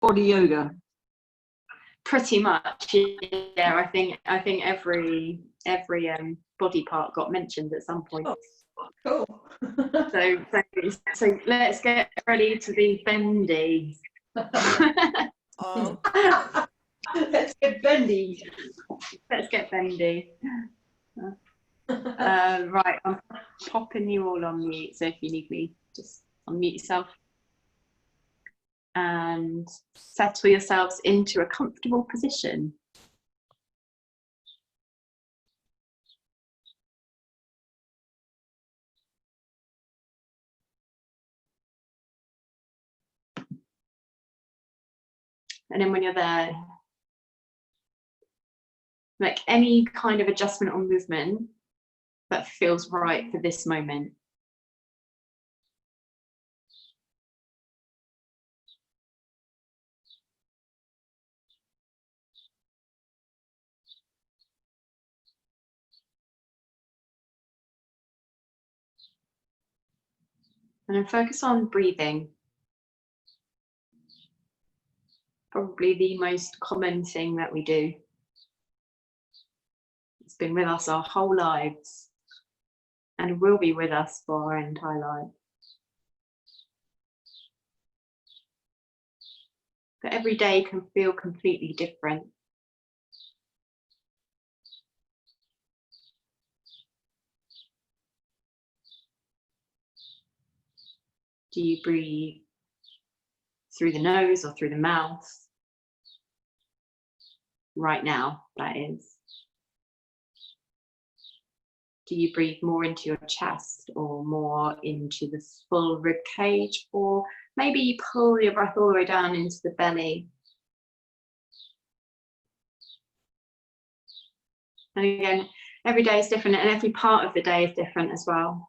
body yoga? Pretty much, yeah. I think every body part got mentioned at some point. Oh, cool. So let's get ready to be bendy. Oh. Let's get bendy. Let's get bendy. Right, I'm popping you all on mute, so if you need me, just unmute yourself. And settle yourselves into a comfortable position. And then when you're there, make any kind of adjustment or movement that feels right for this moment. And then focus on breathing. Probably the most common thing that we do. It's been with us our whole lives and will be with us for our entire life. But every day can feel completely different. Do you breathe through the nose or through the mouth? Right now, that is. Do you breathe more into your chest or more into the full rib cage? Or maybe you pull your breath all the way down into the belly. And again, every day is different and every part of the day is different as well.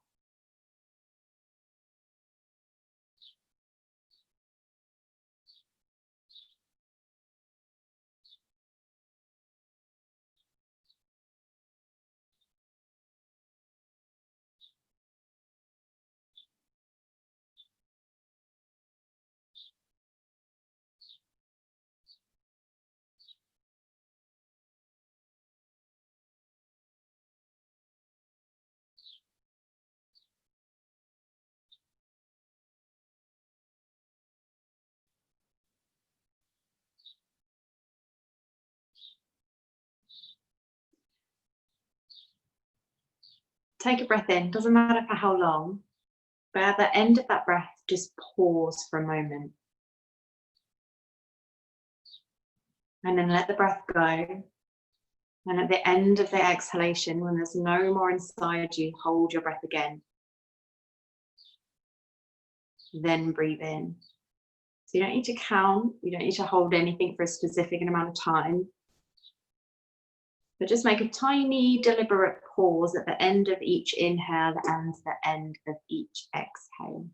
Take a breath in, doesn't matter for how long, but at the end of that breath, just pause for a moment. And then let the breath go. And at the end of the exhalation, when there's no more inside you, hold your breath again. Then breathe in. So you don't need to count, you don't need to hold anything for a specific amount of time. But just make a tiny, deliberate pause at the end of each inhale and the end of each exhale.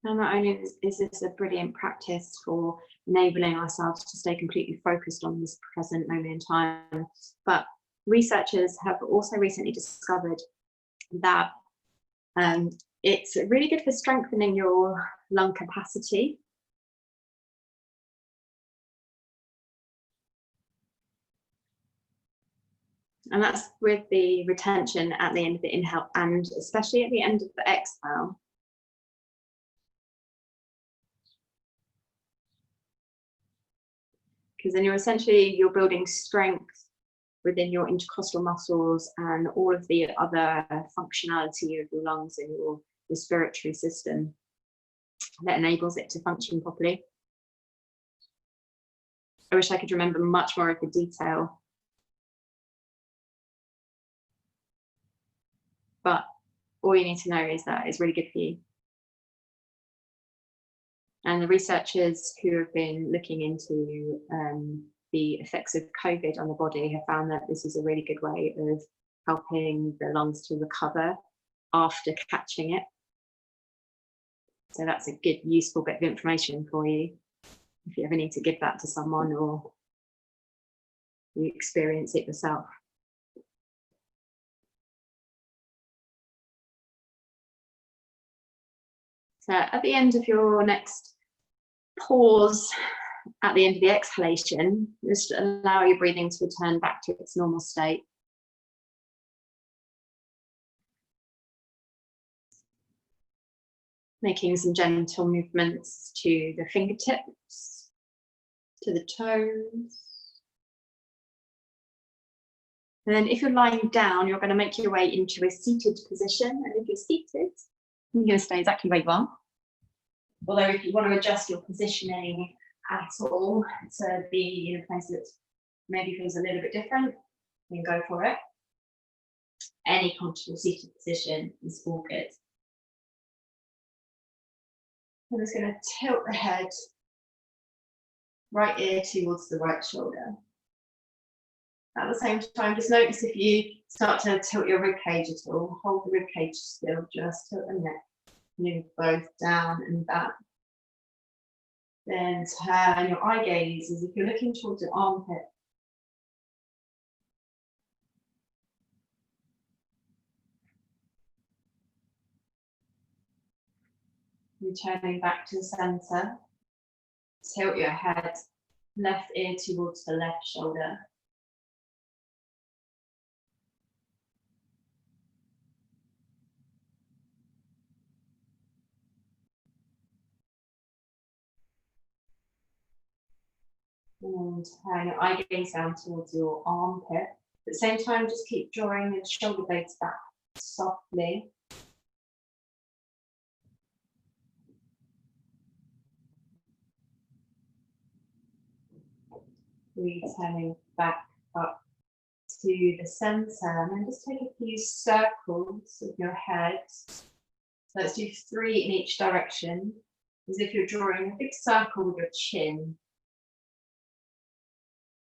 And not only is this a brilliant practice for enabling ourselves to stay completely focused on this present moment in time, but researchers have also recently discovered that it's really good for strengthening your lung capacity. And that's with the retention at the end of the inhale and especially at the end of the exhale. because then you're building strength within your intercostal muscles and all of the other functionality of your lungs and your respiratory system that enables it to function properly. I wish I could remember much more of the detail, but all you need to know is that it's really good for you. And the researchers who have been looking into the effects of COVID on the body have found that this is a really good way of helping the lungs to recover after catching it. So that's a good, useful bit of information for you if you ever need to give that to someone or you experience it yourself. So at the end of your next pause, at the end of the exhalation, just allow your breathing to return back to its normal state. Making some gentle movements to the fingertips, to the toes. And then if you're lying down, you're going to make your way into a seated position. And if you're seated, you're going to stay exactly where you are. Although if you want to adjust your positioning at all to be in a place that maybe feels a little bit different, then go for it. Any comfortable seated position is all good. I'm just going to tilt the head, right ear towards the right shoulder. At the same time, just notice if you start to tilt your rib cage at all, hold the rib cage still, just tilt the neck, move both down and back. Then turn your eye gaze as if you're looking towards your armpit. Returning back to the center. Tilt your head, left ear towards the left shoulder. And turn your eye gaze down towards your armpit. At the same time, just keep drawing your shoulder blades back softly. Returning back up to the center, and then just take a few circles of your head. Let's do 3 in each direction, as if you're drawing a big circle with your chin.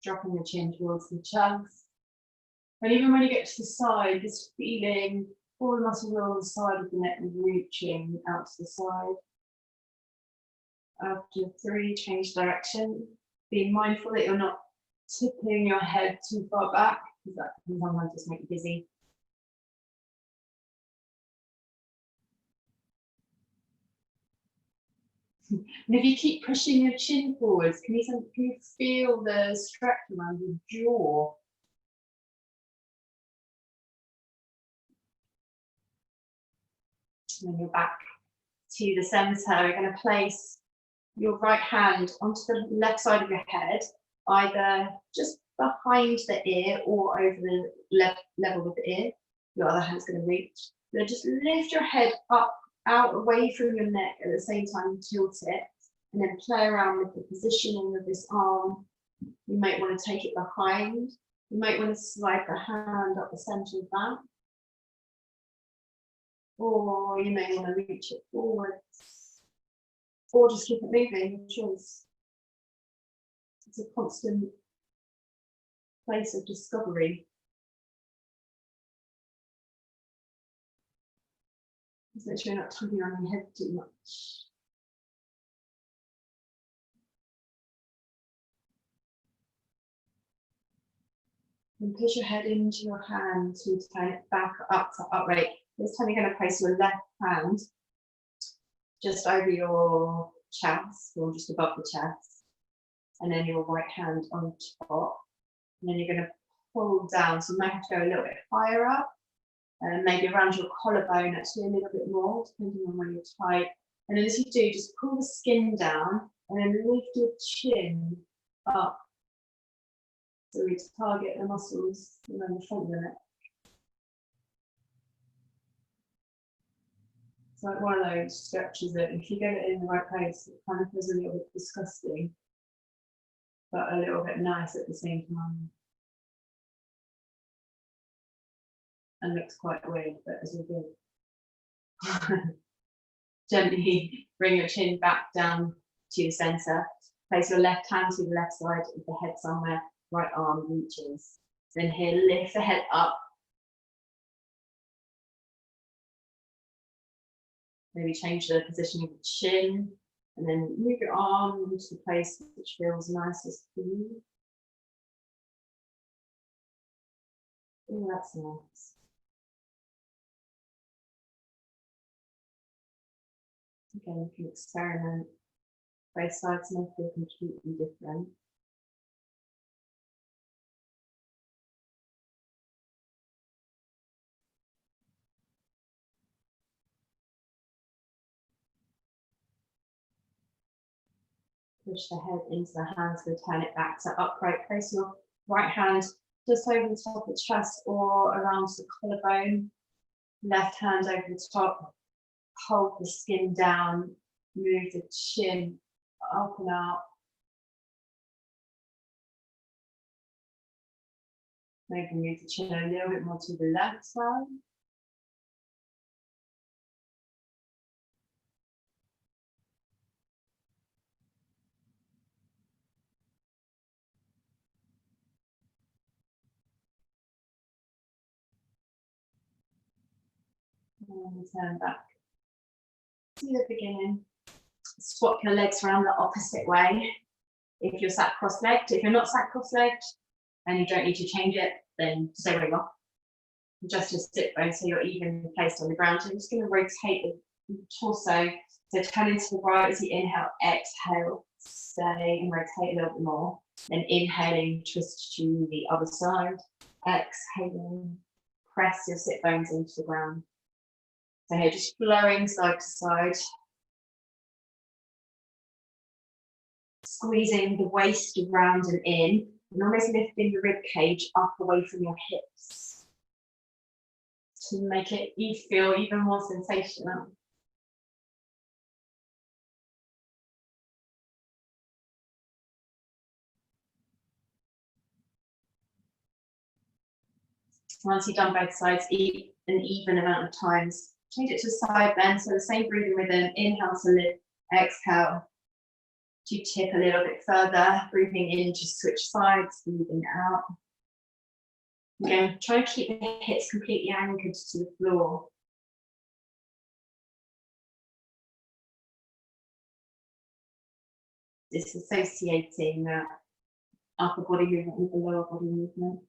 Dropping the chin towards the chest. And even when you get to the side, just feeling all the muscles on the side of the neck reaching out to the side. After 3, change direction. Be mindful that you're not tipping your head too far back, because that can sometimes just make you dizzy. And if you keep pushing your chin forwards, can you feel the stretch around your jaw? And then you're back to the center. You're going to place your right hand onto the left side of your head, either just behind the ear or over the level of the ear. Your other hand's going to reach. Then just lift your head up, out, away from your neck at the same time, tilt it, and then play around with the positioning of this arm. You might want to take it behind. You might want to slide the hand up the center of that. Or you may want to reach it forwards. Or just keep it moving, your choice. It's a constant place of discovery. Just make sure you're not tugging on your head too much. And push your head into your hand to turn it back up to upright. This time you're going to place your left hand just over your chest, or just above the chest, and then your right hand on top. And then you're going to pull down, so you might have to go a little bit higher up, and maybe around your collarbone, actually a little bit more, depending on where you're tight. And then as you do, just pull the skin down, and then lift your chin up So we target the muscles around the front of the neck. It's like one of those stretches that if you get it in the right place, it kind of feels a little bit disgusting, but a little bit nice at the same time. And looks quite weird, but as we do. Gently bring your chin back down to the centre. Place your left hand to the left side of the head somewhere, right arm reaches. Then here, lift the head up. Maybe change the position of the chin, and then move your arm into the place which feels nicest for you. Oh, that's nice. Again, you can experiment. Both sides may feel completely different. Push the head into the hands, return it back to upright. Place your right hand just over the top of the chest or around the collarbone. Left hand over the top. Hold the skin down. Move the chin up and out. Maybe move the chin a little bit more to the left side. And turn back to the beginning. Swap your legs around the opposite way. If you're sat cross-legged, if you're not sat cross-legged and you don't need to change it, then stay where you are. Just your sit bone so you're evenly placed on the ground. I'm just going to rotate the torso. So turn into the right as you inhale, exhale, stay and rotate a little bit more. Then inhaling, twist to the other side. Exhaling, press your sit bones into the ground. So here, just flowing side to side. Squeezing the waist round and in, and almost lifting the rib cage up away from your hips to make it feel even more sensational. Once you've done both sides, eat an even amount of times. Change it to side bend, so the same breathing rhythm. Inhale to lift, exhale to tip a little bit further. Breathing in to switch sides, breathing out. Again, try to keep the hips completely anchored to the floor. Disassociating that upper body movement with the lower body movement.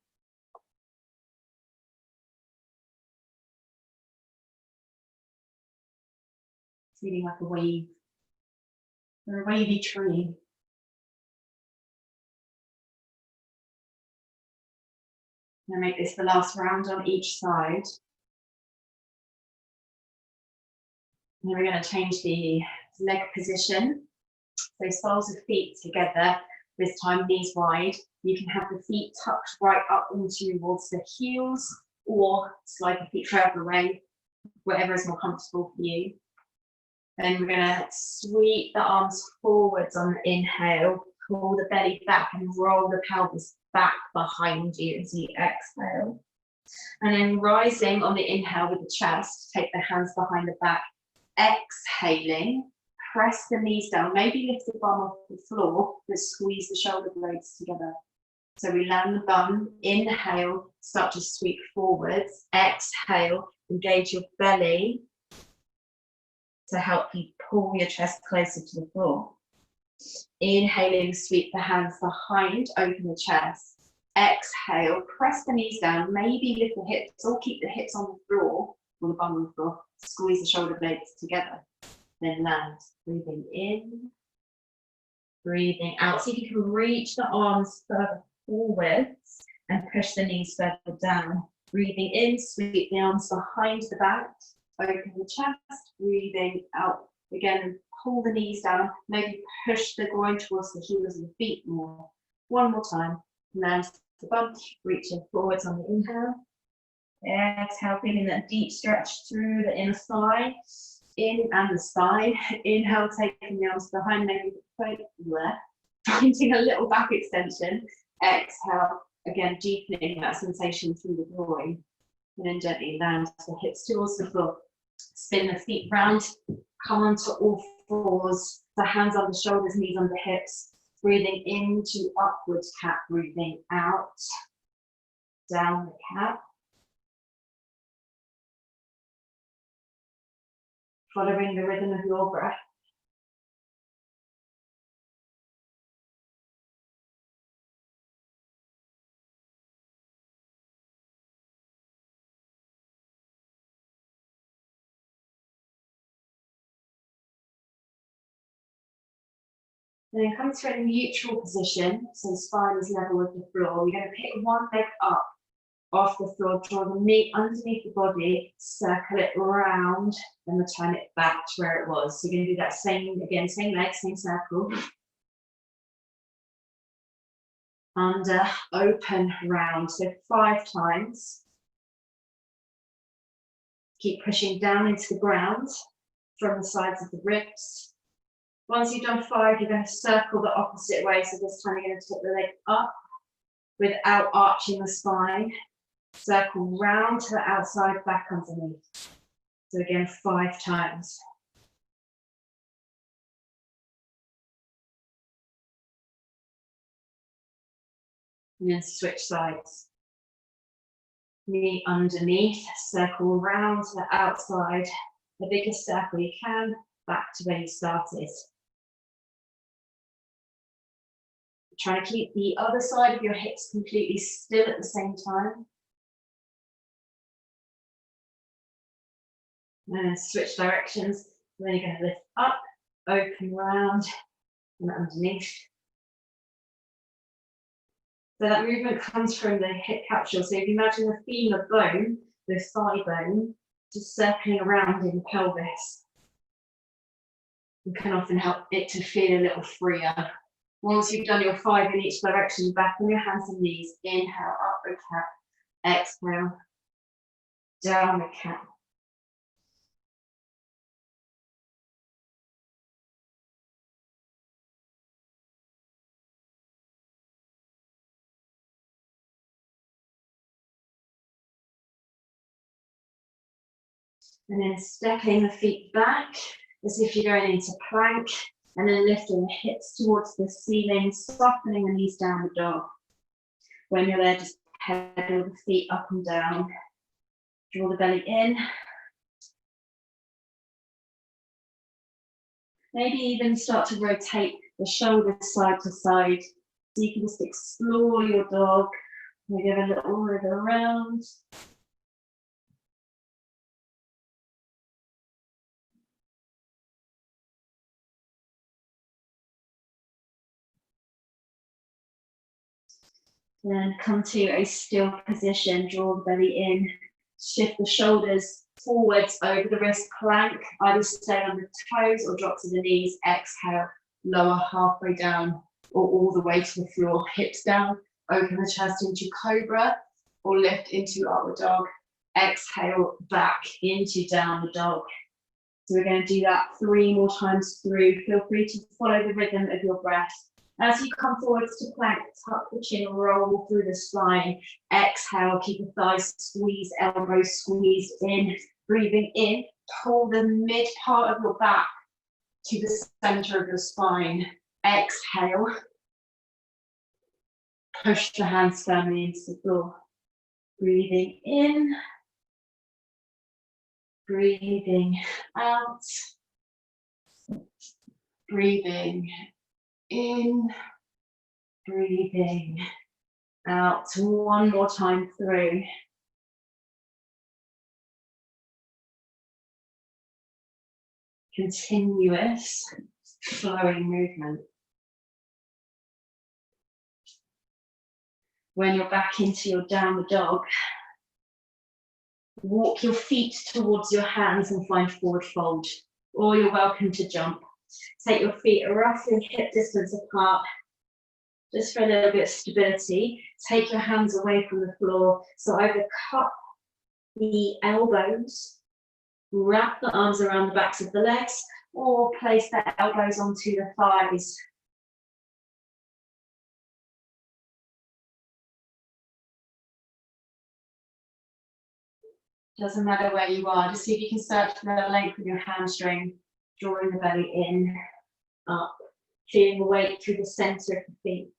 Feeling like a wave, or a wavy tree. Now make this the last round on each side. And then we're going to change the leg position. So soles of feet together, this time knees wide. You can have the feet tucked right up into towards the heels, or slide the feet further away, whatever is more comfortable for you. Then we're going to sweep the arms forwards on the inhale, pull the belly back and roll the pelvis back behind you as you exhale. And then rising on the inhale with the chest, take the hands behind the back, exhaling, press the knees down, maybe lift the bum off the floor, but squeeze the shoulder blades together. So we land the bum, inhale, start to sweep forwards, exhale, engage your belly to help you pull your chest closer to the floor. Inhaling, sweep the hands behind, open the chest. Exhale, press the knees down, maybe lift the hips or keep the hips on the floor or the bum on the floor. Squeeze the shoulder blades together. Then land, breathing in, breathing out. See if you can reach the arms further forwards and push the knees further down. Breathing in, sweep the arms behind the back. Open the chest, breathing out. Again, pull the knees down, maybe push the groin towards the heels of the feet more. One more time. Land the bum, reaching forwards on the inhale. Exhale, feeling that deep stretch through the inner thigh, in and the spine. Inhale, taking the arms behind, maybe finding a little back extension. Exhale, again, deepening that sensation through the groin. And then gently land the hips towards the floor. Spin the feet round, come onto all fours, the hands on the shoulders, knees on the hips. Breathing into upward cat, breathing out, down the cat. Following the rhythm of your breath. And then come to a neutral position, so spine is level with the floor. We're going to pick one leg up off the floor, draw the knee underneath the body, circle it round, and return it back to where it was. So you're going to do that same, again, same leg, same circle. Under, open, round, so 5 times. Keep pushing down into the ground from the sides of the ribs. Once you've done 5, you're going to circle the opposite way. So this time you're going to take the leg up without arching the spine. Circle round to the outside, back underneath. So again, 5 times. And then switch sides. Knee underneath, circle round to the outside, the biggest circle you can, back to where you started. Trying to keep the other side of your hips completely still at the same time. And then switch directions. Then you're going to lift up, open round, and underneath. So that movement comes from the hip capsule. So if you imagine the femur bone, the thigh bone, just circling around in the pelvis. It can often help it to feel a little freer. Once you've done your 5 in each direction, back on your hands and knees. Inhale, upward cat. Exhale, downward cat. And then stepping the feet back as if you're going into plank, and then lifting the hips towards the ceiling, softening the knees down the dog. When you're there, just pedal the feet up and down. Draw the belly in. Maybe even start to rotate the shoulders side to side. So you can just explore your dog. Maybe have a little move around. Then come to a still position, draw the belly in, shift the shoulders forwards over the wrist, plank, either stay on the toes or drop to the knees, exhale, lower halfway down or all the way to the floor, hips down, open the chest into cobra or lift into upward dog, exhale, back into downward dog. So we're going to do that 3 more times through. Feel free to follow the rhythm of your breath. As you come forwards to plank, tuck the chin, roll through the spine. Exhale, keep the thighs squeezed, elbows squeezed in. Breathing in, pull the mid part of your back to the center of your spine. Exhale. Push the hands firmly into the floor. Breathing in. Breathing out. Breathing in, breathing out. 1 more time through. Continuous flowing movement. When you're back into your downward dog, walk your feet towards your hands and find forward fold, or you're welcome to jump. Take your feet roughly hip distance apart. just for a little bit of stability. Take your hands away from the floor. So either cup the elbows, wrap the arms around the backs of the legs, or place the elbows onto the thighs. Doesn't matter where you are, just see if you can search for the length of your hamstring, drawing the belly in, up, feeling the weight through the center of the feet.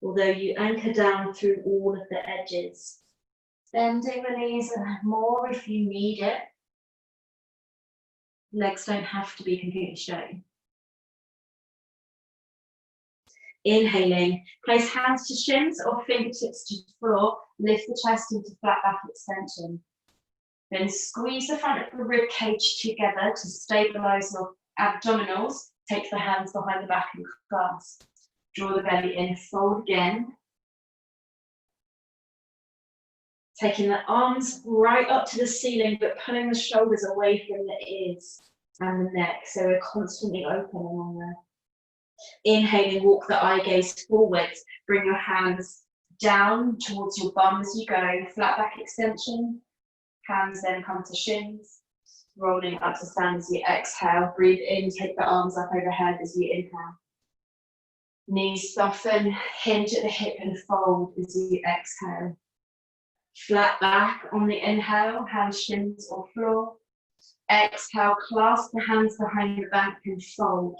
Although you anchor down through all of the edges, bending the knees more if you need it. Legs don't have to be completely straight. Inhaling, place hands to shins or fingertips to the floor, lift the chest into flat back extension. Then squeeze the front of the rib cage together to stabilize your abdominals. Take the hands behind the back and clasp. Draw the belly in, fold again. Taking the arms right up to the ceiling, but pulling the shoulders away from the ears and the neck, so we're constantly open along there. Inhaling, walk the eye gaze forwards. Bring your hands down towards your bum as you go. Flat back extension. Hands then come to shins. Rolling up to stand as you exhale. Breathe in, take the arms up overhead as you inhale. Knees soften, hinge at the hip and fold as you exhale. Flat back on the inhale, hands shins or floor. Exhale, clasp the hands behind the back and fold.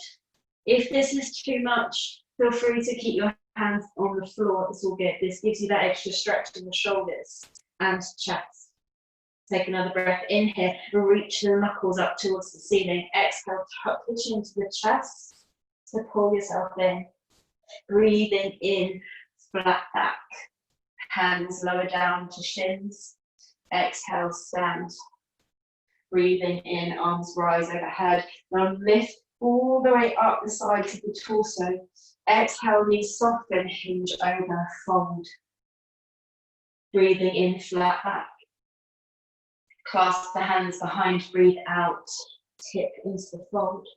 If this is too much, feel free to keep your hands on the floor. It's all good. This gives you that extra stretch in the shoulders and chest. Take another breath in here. Reach the knuckles up towards the ceiling. Exhale, tuck the chin to the chest to pull yourself in. Breathing in, flat back. Hands lower down to shins. Exhale, stand. Breathing in, arms rise overhead. Now lift all the way up the sides of the torso. Exhale, knees soften, hinge over, fold. Breathing in, flat back. Clasp the hands behind, breathe out, tip into the fold.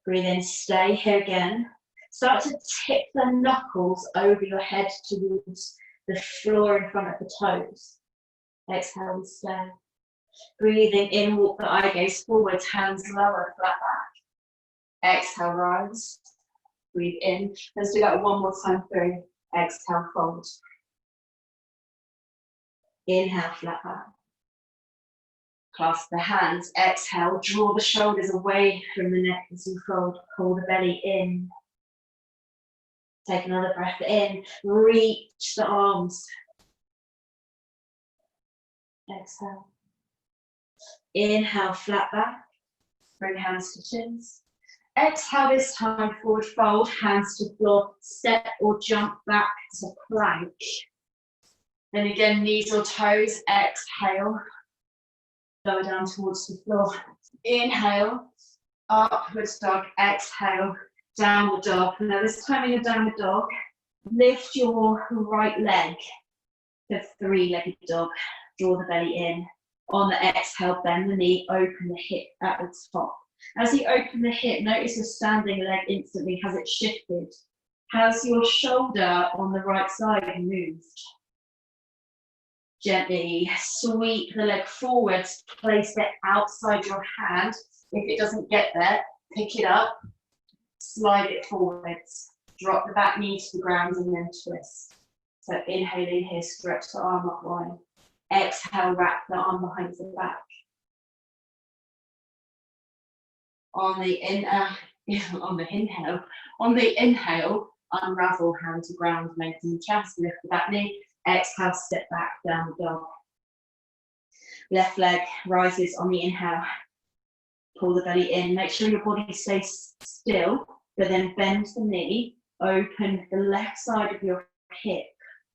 Breathe in, stay here again. Start to tip the knuckles over your head towards the floor in front of the toes. Exhale and stay. Breathing in, walk the eye gaze forwards, hands lower, flat back. Exhale, rise. Breathe in. Let's do that one more time through. Exhale, fold. Inhale, flat back. Clasp the hands. Exhale, draw the shoulders away from the neck as you fold. Pull the belly in. Take another breath in. Reach the arms. Exhale. Inhale, flat back. Bring hands to chins. Exhale this time, forward fold, hands to floor, step or jump back to plank. Then again, knees or toes, exhale. Lower down towards the floor. Inhale, upwards dog, exhale, downward dog. Now this time in a downward dog, lift your right leg to three-legged dog. Draw the belly in. On the exhale, bend the knee, open the hip at the top. As you open the hip, notice your standing leg instantly. Has it shifted? Has your shoulder on the right side moved? Gently sweep the leg forwards, place it outside your hand. If it doesn't get there, pick it up, slide it forwards. Drop the back knee to the ground and then twist. So inhaling here, stretch the arm up wide. Exhale, wrap the arm behind the back. On the inhale, unravel hand to ground, lengthen the chest, lift the back knee. Exhale, step back, down dog. Left leg rises on the inhale. Pull the belly in. Make sure your body stays still, but then bend the knee. Open the left side of your hip,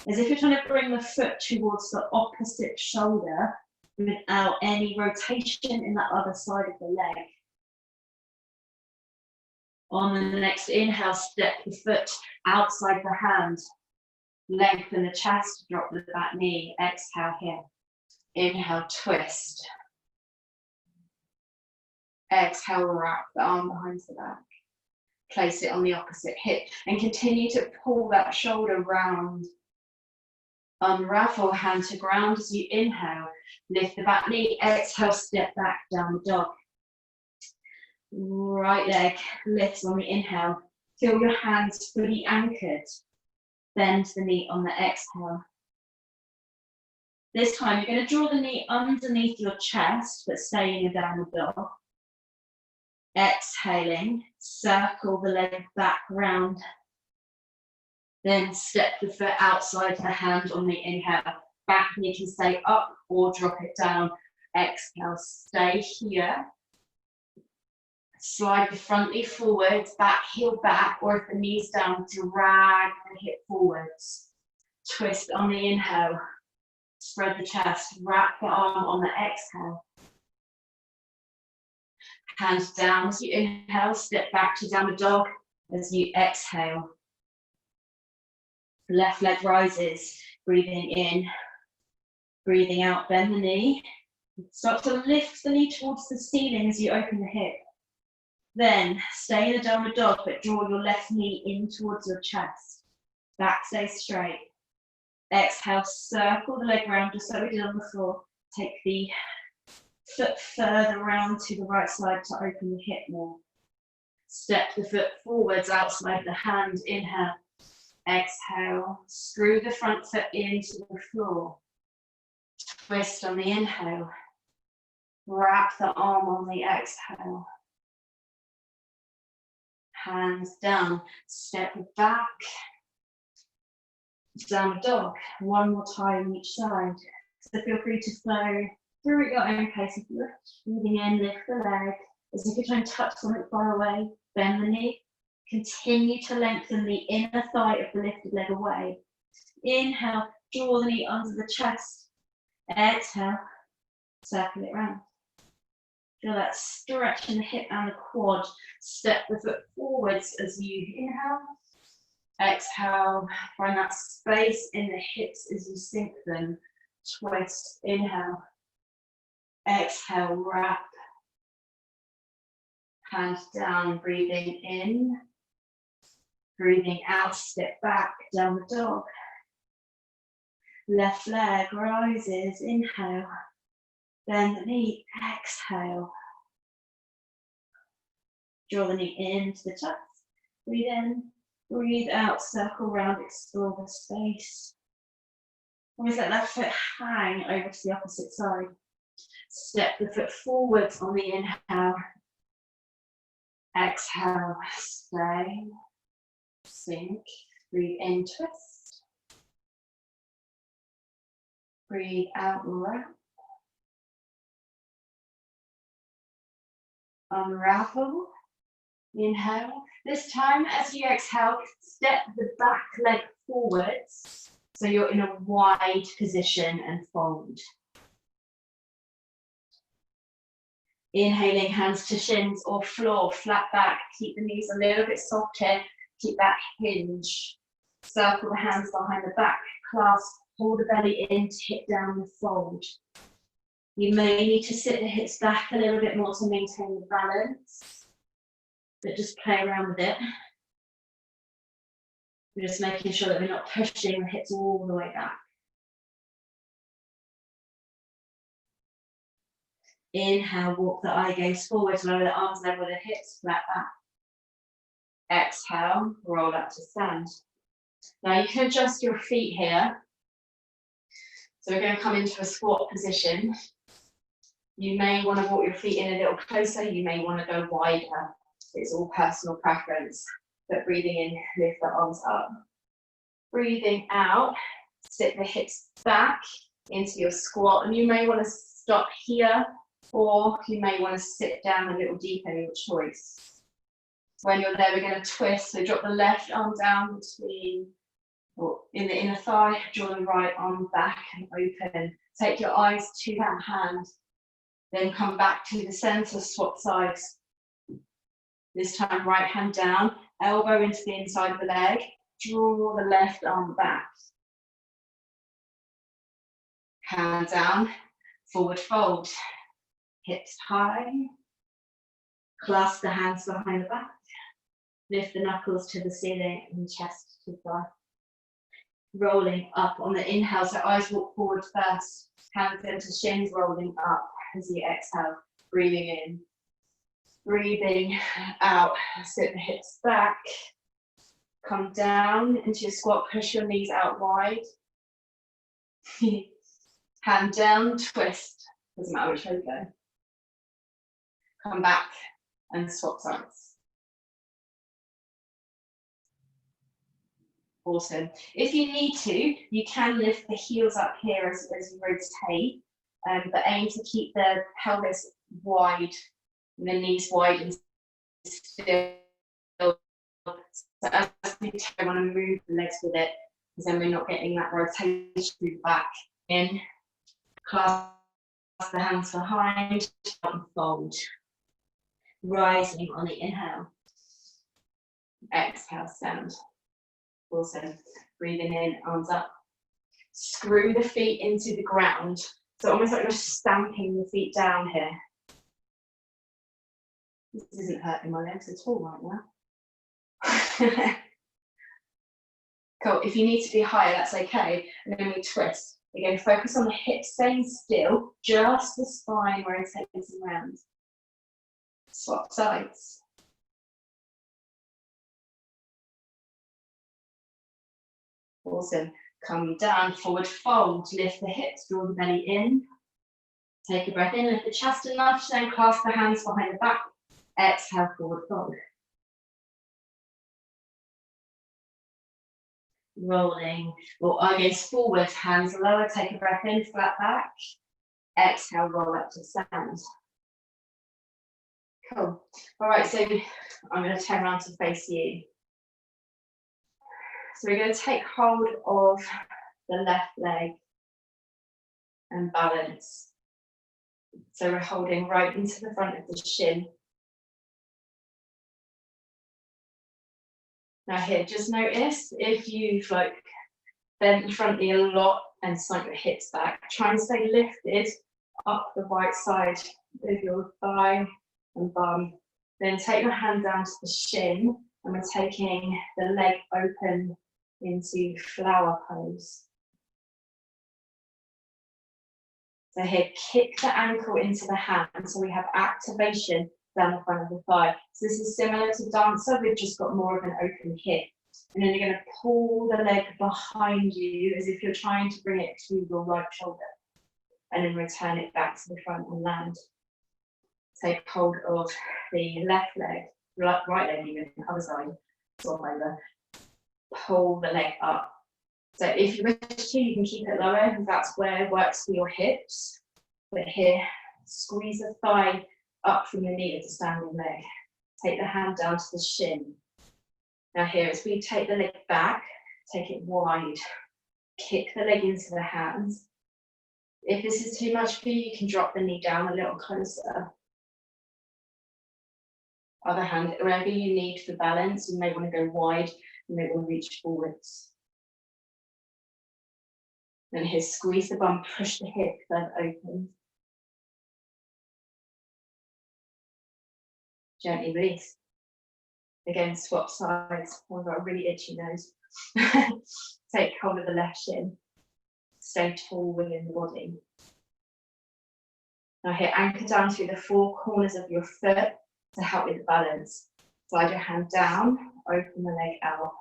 as if you're trying to bring the foot towards the opposite shoulder without any rotation in that other side of the leg. On the next inhale, step the foot outside the hand. Lengthen the chest, drop the back knee. Exhale here. Inhale, twist. Exhale, wrap the arm behind the back. place it on the opposite hip, and continue to pull that shoulder round. Unravel, hand to ground as you inhale. Lift the back knee, exhale, step back, down dog. Right leg lifts on the inhale. Feel your hands fully anchored. Bend the knee on the exhale. This time you're going to draw the knee underneath your chest, but staying in downward dog. Exhaling, circle the leg back round. Then step the foot outside the hand on the inhale. Back knee can stay up or drop it down. Exhale, stay here. Slide the front knee forwards, back heel back, or if the knee's down, drag the hip forwards. Twist on the inhale. Spread the chest, wrap the arm on the exhale. Hands down as you inhale, step back to downward dog as you exhale. Left leg rises, breathing in, breathing out, bend the knee. Start to lift the knee towards the ceiling as you open the hip. Then stay in the downward dog, but draw your left knee in towards your chest. Back stays straight. Exhale, circle the leg round just like we did on the floor. Take the foot further round to the right side to open the hip more. Step the foot forwards outside the hand, inhale. Exhale, screw the front foot into the floor. Twist on the inhale. Wrap the arm on the exhale. Hands down, step back. Downward dog, one more time each side. So feel free to flow through at your own pace. If you're breathing in, lift the leg. As if you're trying to touch something far away, bend the knee. Continue to lengthen the inner thigh of the lifted leg away. Inhale, draw the knee under the chest. Exhale, circle it round. Feel that stretch in the hip and the quad. Step the foot forwards as you inhale. Exhale, find that space in the hips as you sink them. Twist, inhale. Exhale, wrap. Hands down, breathing in. Breathing out, step back, down the dog. Left leg rises, inhale. Bend the knee, exhale. Draw the knee into the chest. Breathe in, breathe out, circle round, explore the space. Always let that foot hang over to the opposite side. Step the foot forwards on the inhale. Exhale, stay, sink, breathe in, twist. Breathe out, wrap. Unravel, inhale. This time as you exhale, step the back leg forwards so you're in a wide position and fold. Inhaling, hands to shins or floor, flat back. Keep the knees a little bit soft here. Keep that hinge. Circle the hands behind the back. Clasp, hold the belly in to hip down and fold. You may need to sit the hips back a little bit more to maintain the balance, but just play around with it. We're just making sure that we're not pushing the hips all the way back. Inhale, walk the eye gaze forward, lower the arms level with the hips, flat back. Exhale, roll up to stand. Now you can adjust your feet here. So we're going to come into a squat position. You may want to walk your feet in a little closer, you may want to go wider. It's all personal preference. But breathing in, lift the arms up. Breathing out, sit the hips back into your squat. And you may want to stop here, or you may want to sit down a little deeper, your choice. When you're there, we're going to twist. So drop the left arm down between, or in the inner thigh, draw the right arm back and open. Take your eyes to that hand. Then come back to the center, swap sides. This time, right hand down, elbow into the inside of the leg. Draw the left arm back. Hand down, forward fold. Hips high. Clasp the hands behind the back. Lift the knuckles to the ceiling and chest to thigh. Rolling up on the inhale, so eyes walk forward first, hands into shins, rolling up as you exhale, breathing in, breathing out, sit the hips back, come down into your squat, push your knees out wide, hand down, twist, doesn't matter which way you go, come back and swap sides. Awesome. If you need to, you can lift the heels up here as you rotate, but aim to keep the pelvis wide and the knees wide and still. So as we want to move the legs with it, because then we're not getting that rotation through the back. In, clasp the hands behind, and fold. Rising on the inhale. Exhale, stand. Awesome. Breathing in, arms up. Screw the feet into the ground. So almost like you're stamping the feet down here. This isn't hurting my legs at all right now. Cool. If you need to be higher, that's okay. And then we twist. Again, focus on the hips staying still, just the spine rotating around. Swap sides. Awesome. Come down, forward fold, lift the hips, draw the belly in. Take a breath in, lift the chest enough, then clasp the hands behind the back. Exhale, forward fold. Rolling, or again, forward, hands lower, take a breath in, flat back. Exhale, roll up to stand. Cool. All right, so I'm going to turn around to face you. So we're going to take hold of the left leg and balance. So we're holding right into the front of the shin. Now here, just notice if you've bent the front knee a lot and sunk your hips back, try and stay lifted up the right side of your thigh and bum. Then take your hand down to the shin and we're taking the leg open into flower pose. So here, kick the ankle into the hand, so we have activation down the front of the thigh. So this is similar to dancer, we've just got more of an open hip. And then you're going to pull the leg behind you as if you're trying to bring it to your right shoulder. And then return it back to the front and land. Take hold of the left leg, right leg even, the other side, swap over. Pull the leg up. So if you wish to, you can keep it lower, and that's where it works for your hips. But here, squeeze the thigh up from your knee as a standing leg. Take the hand down to the shin. Now here, as we take the leg back, take it wide. Kick the leg into the hands. If this is too much for you, you can drop the knee down a little closer. Other hand, wherever you need for balance, you may want to go wide. You may want to reach forwards. And here, squeeze the bum, push the hip further open. Gently release. Again, swap sides. I've got a really itchy nose. Take hold of the left shin. Stay tall within the body. Now here, anchor down through the four corners of your foot to help with the balance. Slide your hand down, open the leg out.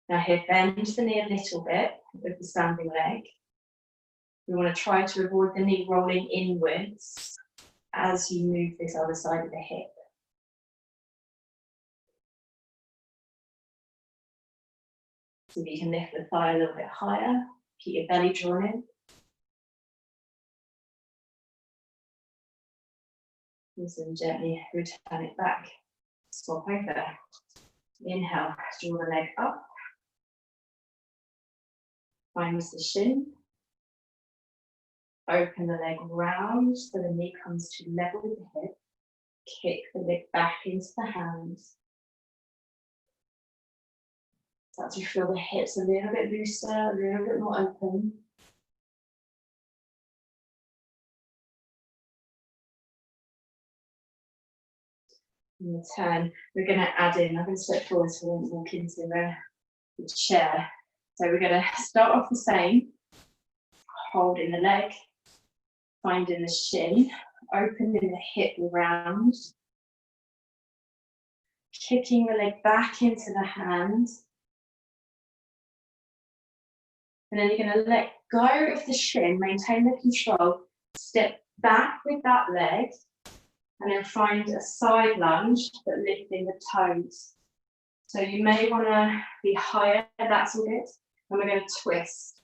Now here, bend the knee a little bit with the standing leg. We want to try to avoid the knee rolling inwards as you move this other side of the hip. So you can lift the thigh a little bit higher, keep your belly drawn in. And then gently return it back. Swap over. Inhale, draw the leg up. Find the shin. Open the leg round so the knee comes to level with the hip. Kick the leg back into the hands. Start to feel the hips a little bit looser, a little bit more open. And turn. We're going to add in, I'm going to step forward so we won't walk into the chair. So we're going to start off the same, holding the leg, finding the shin, opening the hip round, kicking the leg back into the hand. And then you're going to let go of the shin, maintain the control, step back with that leg, and then find a side lunge, but lifting the toes. So you may want to be higher, that's all good. And we're going to twist.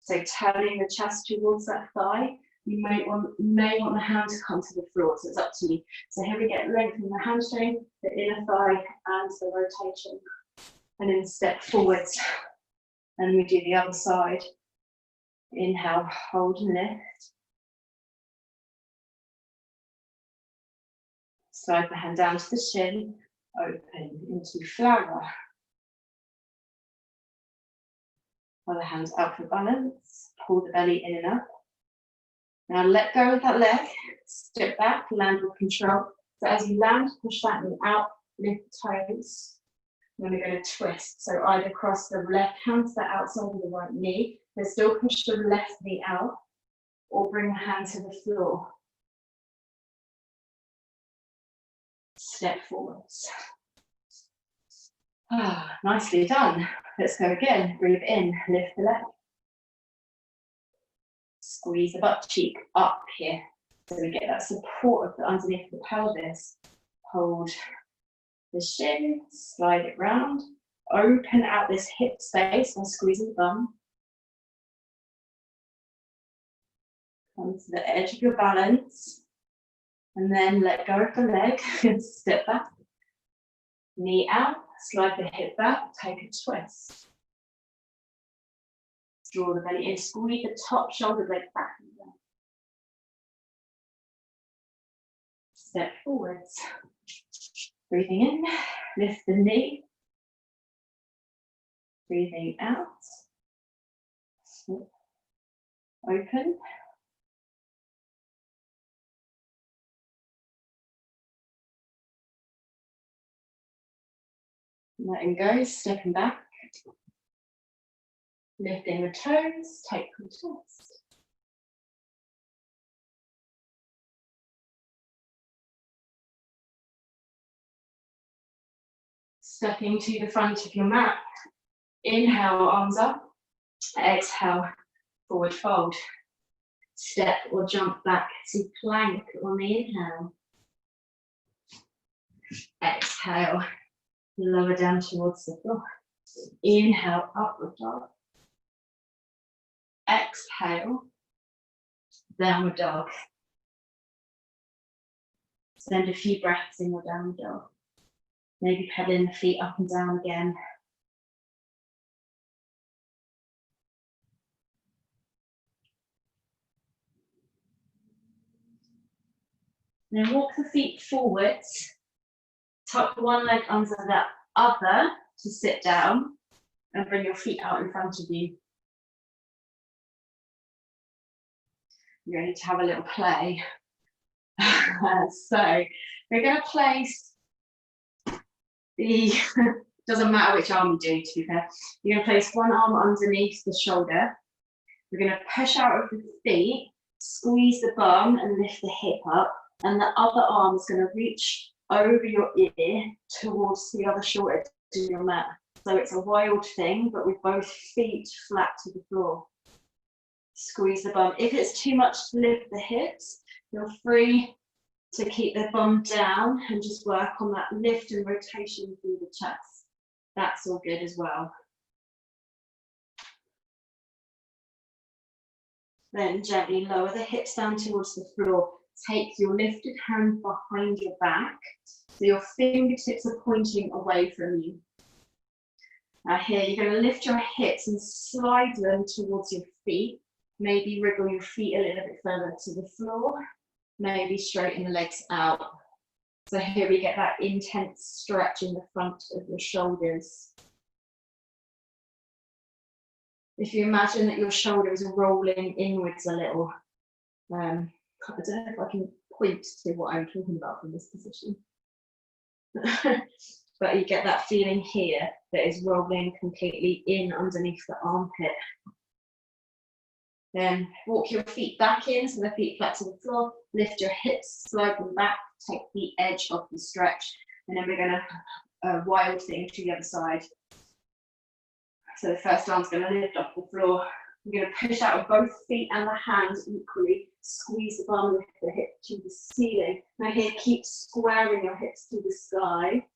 So turning the chest towards that thigh. You may want the hand to come to the floor, so it's up to you. So here we get length in the hamstring, the inner thigh, and the rotation. And then step forwards. And we do the other side. Inhale, hold and lift. Slide the hand down to the shin, open into flower. Other hand up for balance, pull the belly in and up. Now let go of that leg, step back, land with control. So as you land, push that knee out, lift the toes. Then we're going to twist. So either cross the left hand to the outside of the right knee, but still push the left knee out, or bring the hand to the floor. Step forwards. Nicely done. Let's go again. Breathe in, lift the leg. Squeeze the butt cheek up here. So we get that support of the underneath the pelvis. Hold the shin, slide it round. Open out this hip space by squeezing the bum. Come to the edge of your balance. And then let go of the leg and step back. Knee out, slide the hip back, take a twist. Draw the belly in, squeeze the top shoulder blade back. Step forwards. Breathing in, lift the knee. Breathing out. Open. Letting go, stepping back. Lifting the toes, take a twist. Stepping to the front of your mat. Inhale, arms up. Exhale, forward fold. Step or jump back to plank on the inhale. Exhale, lower down towards the floor. Inhale, upward dog. Exhale, downward dog. Spend a few breaths in your downward dog. Maybe pedaling the feet up and down again. Then walk the feet forwards. Tuck one leg under the other to sit down and bring your feet out in front of you. You're going to have a little play. So we're going to place the, doesn't matter which arm you do, to be fair. You're going to place one arm underneath the shoulder. We're going to push out of the feet, squeeze the bum and lift the hip up. And the other arm is going to reach over your ear towards the other shoulder to your mat. So it's a wild thing, but with both feet flat to the floor. Squeeze the bum. If it's too much to lift the hips, you're free to keep the bum down and just work on that lift and rotation through the chest. That's all good as well. Then gently lower the hips down towards the floor. Take your lifted hand behind your back, so your fingertips are pointing away from you. Now here, you're going to lift your hips and slide them towards your feet. Maybe wriggle your feet a little bit further to the floor. Maybe straighten the legs out. So here we get that intense stretch in the front of your shoulders. If you imagine that your shoulders are rolling inwards a little, I don't know if I can point to what I'm talking about from this position. But you get that feeling here that is rolling completely in underneath the armpit. Then walk your feet back in, so the feet flat to the floor, lift your hips, slide them back, take the edge of the stretch, and then we're gonna wild thing to the other side. So the first arm's gonna lift off the floor. You're gonna push out with both feet and the hands equally, squeeze the bum, lift the hip to the ceiling. Now here, keep squaring your hips to the sky.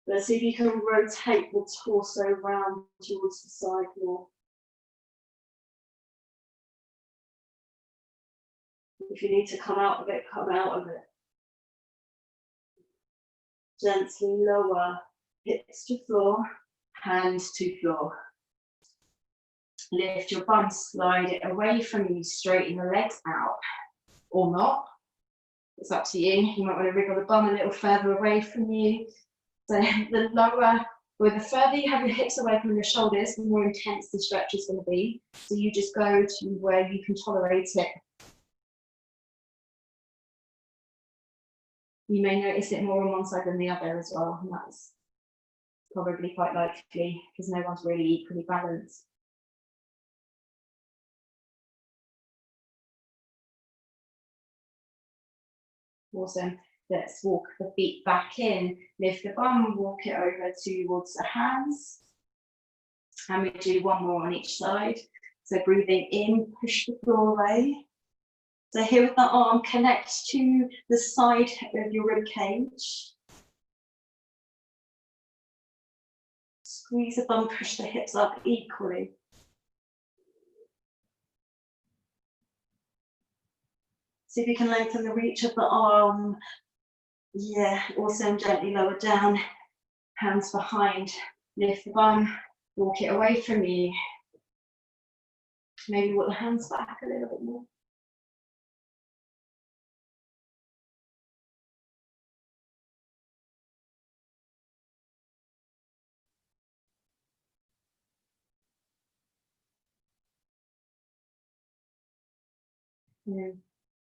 Let's see if you can rotate the torso round towards the side more. If you need to come out of it, come out of it. Gently lower, hips to floor, hands to floor. Lift your bum, slide it away from you, straighten the legs out, or not. It's up to you. You might want to wriggle the bum a little further away from you. So the lower, or the further you have your hips away from your shoulders, the more intense the stretch is going to be. So you just go to where you can tolerate it. You may notice it more on one side than the other as well, and that's probably quite likely because no one's really equally balanced. Awesome. Let's walk the feet back in, lift the bum, walk it over towards the hands. And we do one more on each side. So breathing in, push the floor away. So here with the arm, connect to the side of your rib cage. Squeeze the bum, push the hips up equally. See if you can lengthen the reach of the arm. Yeah, also gently lower down, hands behind, lift the bum, walk it away from you. Maybe walk the hands back a little bit more. And then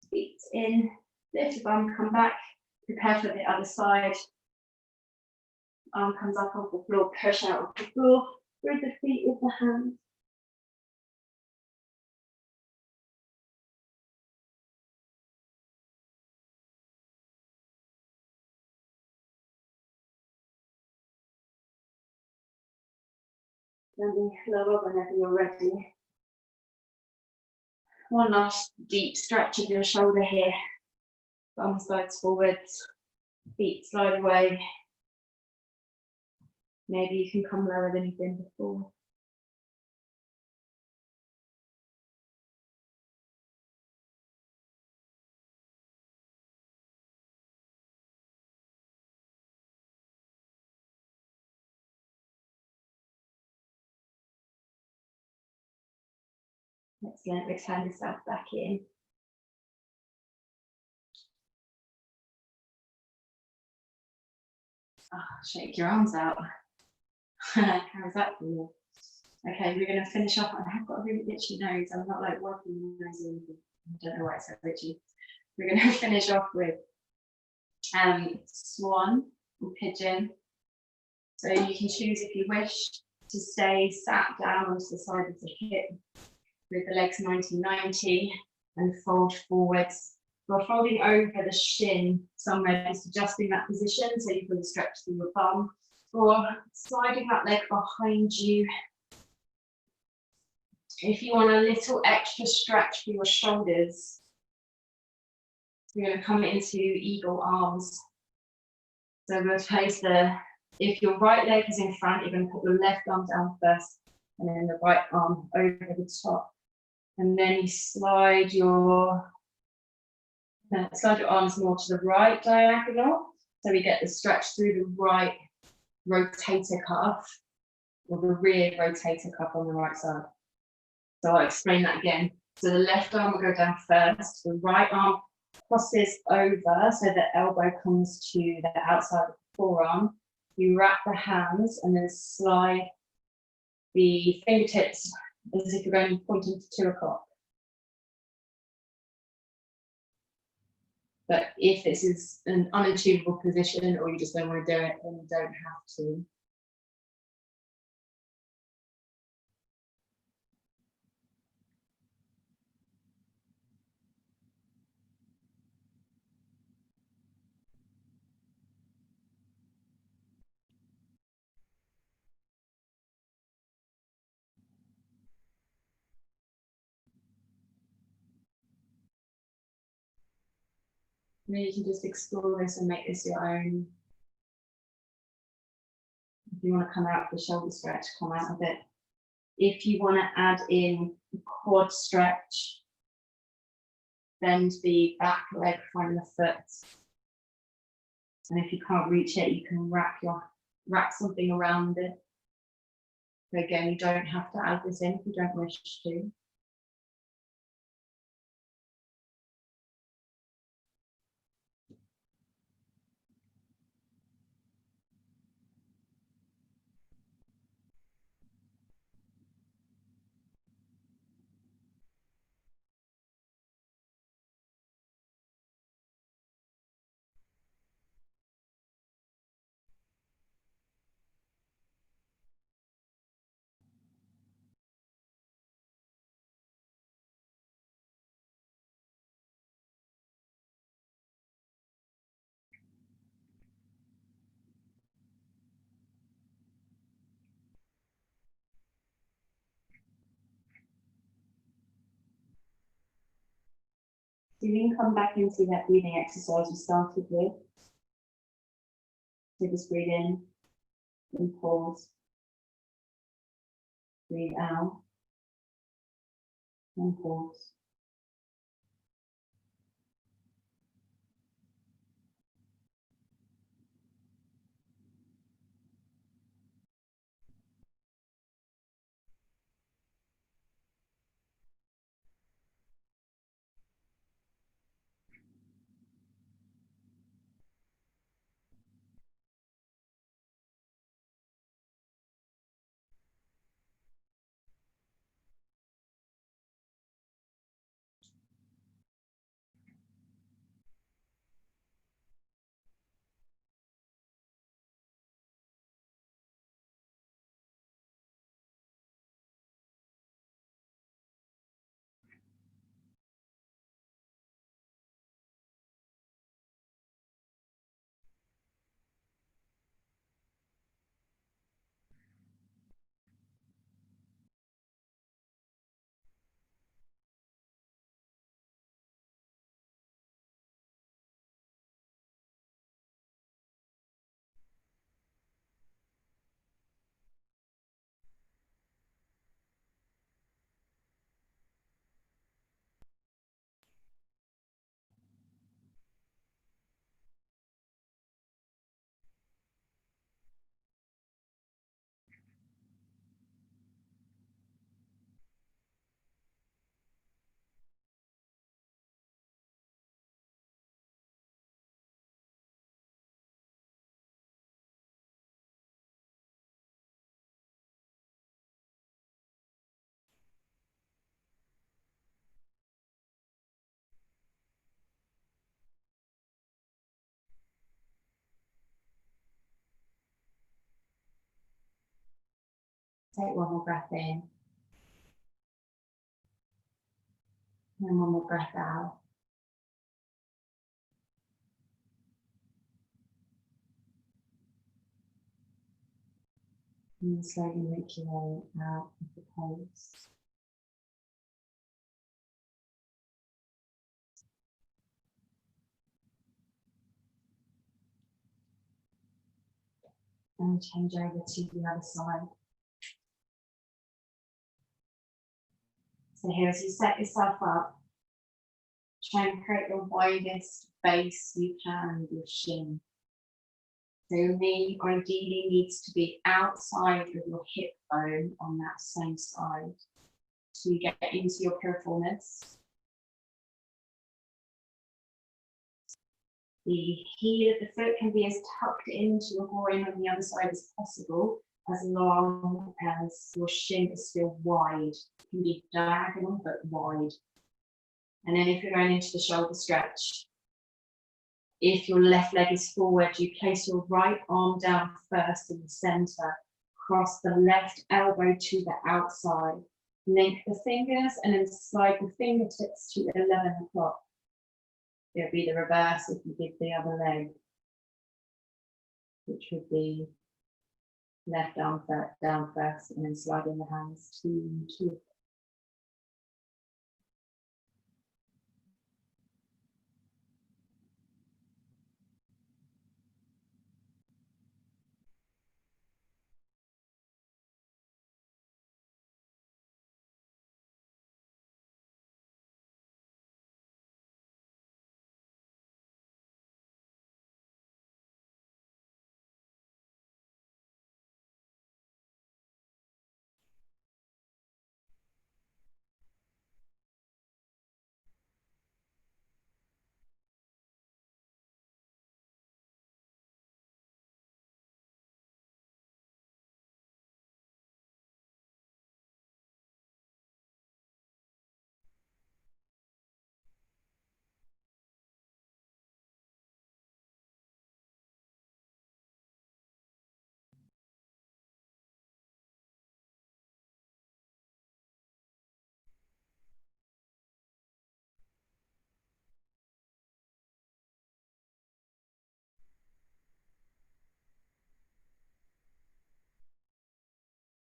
feet in, lift the bum, come back, prepare for the other side. Arm comes up off the floor, push out of the floor, through the feet with the hands. Then lower whenever you're ready. One last deep stretch of your shoulder here. Bum slides forwards, feet slide away. Maybe you can come lower than you've been before. Excellent, return yourself back in. Oh, shake your arms out. How's that for you? Okay, we're going to finish off. I've got a really itchy nose. I'm not like wiping my nose or anything. I don't know why it's so itchy. We're going to finish off with swan or pigeon. So you can choose if you wish to stay sat down onto the side of the hip with the legs 90-90 and fold forwards. We're folding over the shin somewhere, just adjusting that position so you feel the stretch through your bum, or sliding that leg behind you. If you want a little extra stretch for your shoulders, you're going to come into eagle arms. So we'll place if your right leg is in front, you're going to put your left arm down first, and then the right arm over the top. And then you slide your arms more to the right diagonal, so we get the stretch through the right rotator cuff, or the rear rotator cuff on the right side. So I'll explain that again. So the left arm will go down first, the right arm crosses over, so the elbow comes to the outside of the forearm. You wrap the hands and then slide the fingertips as if you're going pointing to 2 o'clock. But if this is an unachievable position or you just don't want to do it, then you don't have to. And then you can just explore this and make this your own. If you want to come out of the shoulder stretch, come out of it. If you want to add in a quad stretch, bend the back leg from the foot. And if you can't reach it, you can wrap something around it. So again, you don't have to add this in if you don't wish to. So you can come back into that breathing exercise we started with. So just breathe in and pause. Breathe out and pause. Take one more breath in. And one more breath out. And then slowly make your way out of the pose. And change over to the other side. So here, as you set yourself up, try and create the widest base you can with your shin. So your knee ideally needs to be outside of your hip bone on that same side. So you get into your piriformis. The heel of the foot can be as tucked into your groin on the other side as possible, as long as your shin is still wide. It can be diagonal but wide. And then if you're going into the shoulder stretch, if your left leg is forward, you place your right arm down first in the center, cross the left elbow to the outside, link the fingers and then slide the fingertips to 11 o'clock. It'll be the reverse if you did the other leg, which would be left arm down first and then sliding the hands to 2.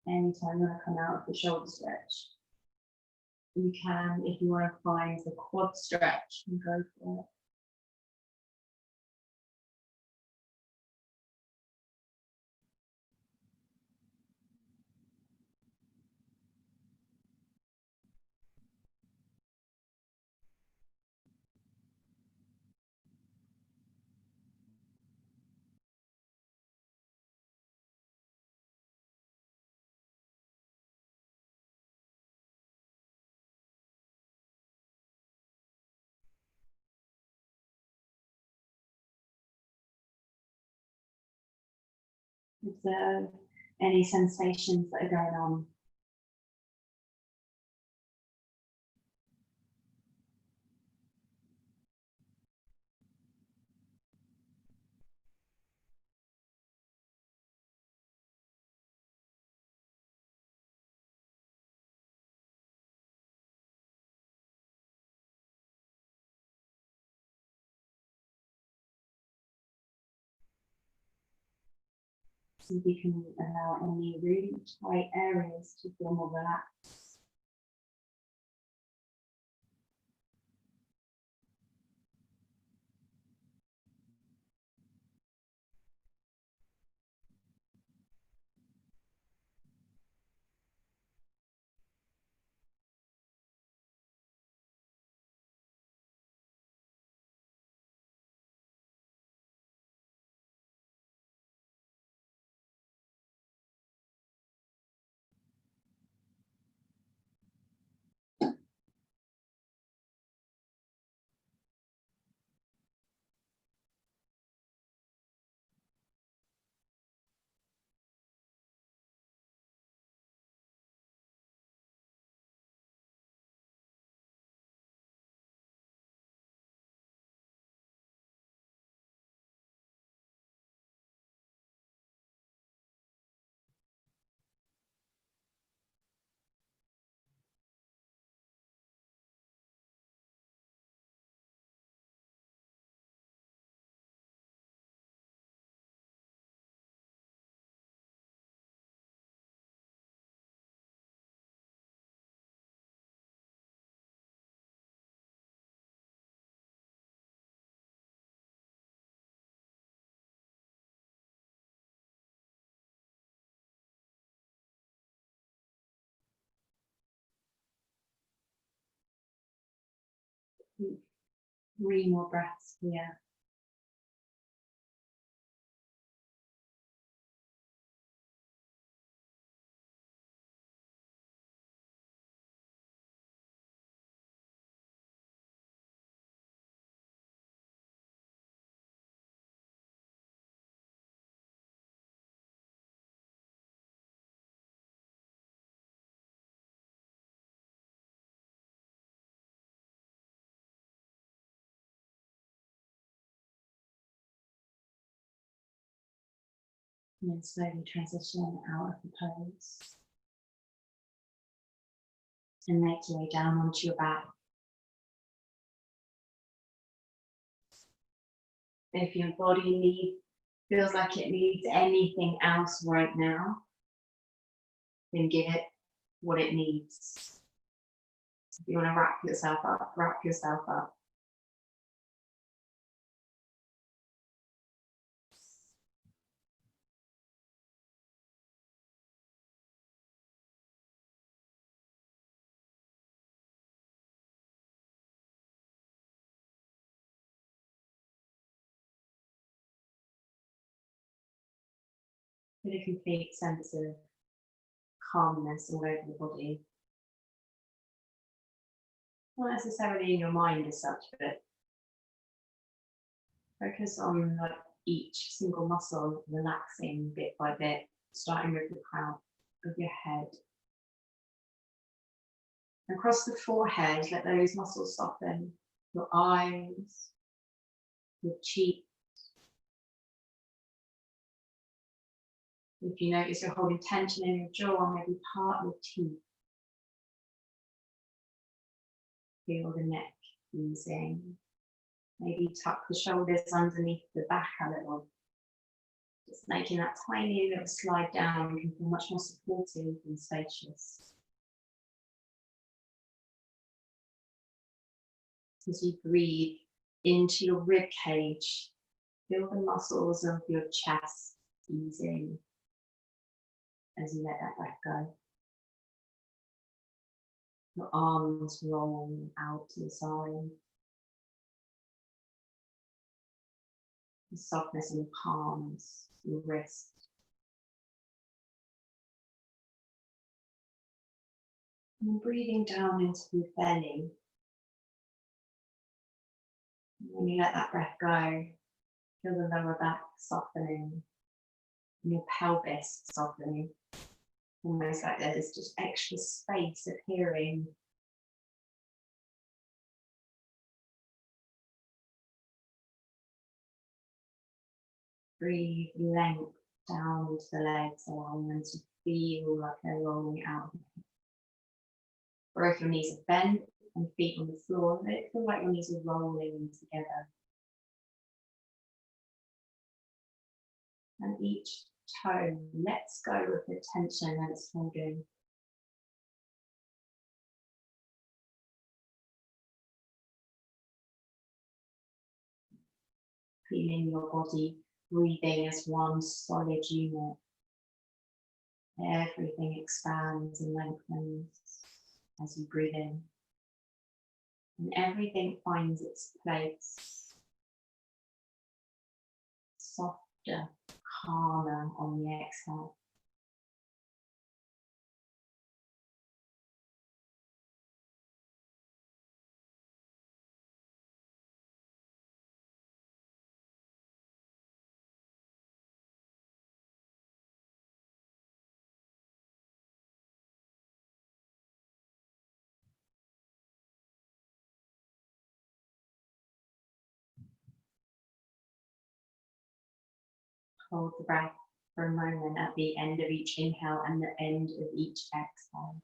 Anytime you want to come out of the shoulder stretch, you can, if you want to find the quad stretch, and go for it. Observe any sensations that are going on. So you can allow any really tight areas to feel more relaxed. Three more breaths here. And then slowly transition out of the pose. And make your way down onto your back. If your body feels like it needs anything else right now, then give it what it needs. If you want to wrap yourself up, wrap yourself up. Get a complete sense of calmness all over the body. Not necessarily in your mind as such, but focus on like each single muscle relaxing bit by bit, starting with the crown of your head. Across the forehead, let those muscles soften. Your eyes, your cheeks. If you notice you're holding tension in your jaw, maybe part your teeth. Feel the neck easing. Maybe tuck the shoulders underneath the back a little. Just making that tiny little slide down can feel much more supportive and spacious. As you breathe into your rib cage, feel the muscles of your chest easing as you let that breath go. Your arms roll out to the side. The softness in the palms, your wrists. And breathing down into the belly. When you let that breath go, feel the lower back softening, and your pelvis softening. Almost like there's just extra space appearing. Breathe length down into the legs, allowing them to feel like they're rolling out. Or if your knees are bent and feet on the floor, let it feel like your knees are rolling together. And each toe lets go of the tension that it's holding. Feeling your body breathing as one solid unit. Everything expands and lengthens as you breathe in. And everything finds its place. Softer, calmer on the exhale. Hold the breath for a moment at the end of each inhale and the end of each exhale.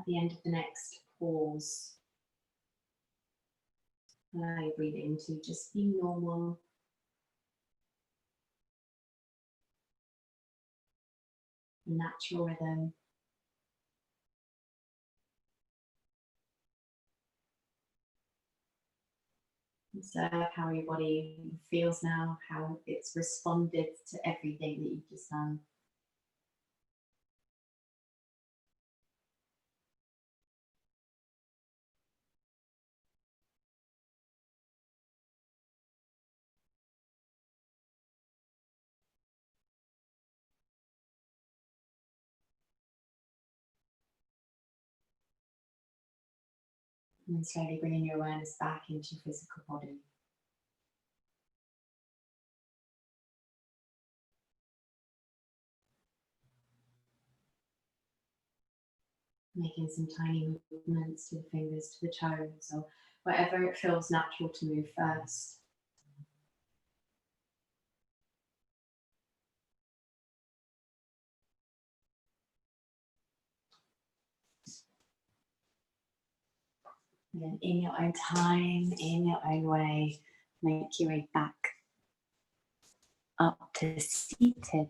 the end of the next pause, allow your breathing to just be normal. Natural rhythm. Observe how your body feels now, how it's responded to everything that you've just done. And then slowly bringing your awareness back into your physical body. Making some tiny movements to the fingers, to the toes, or wherever it feels natural to move first. And then in your own time, in your own way, make your way back up to seated.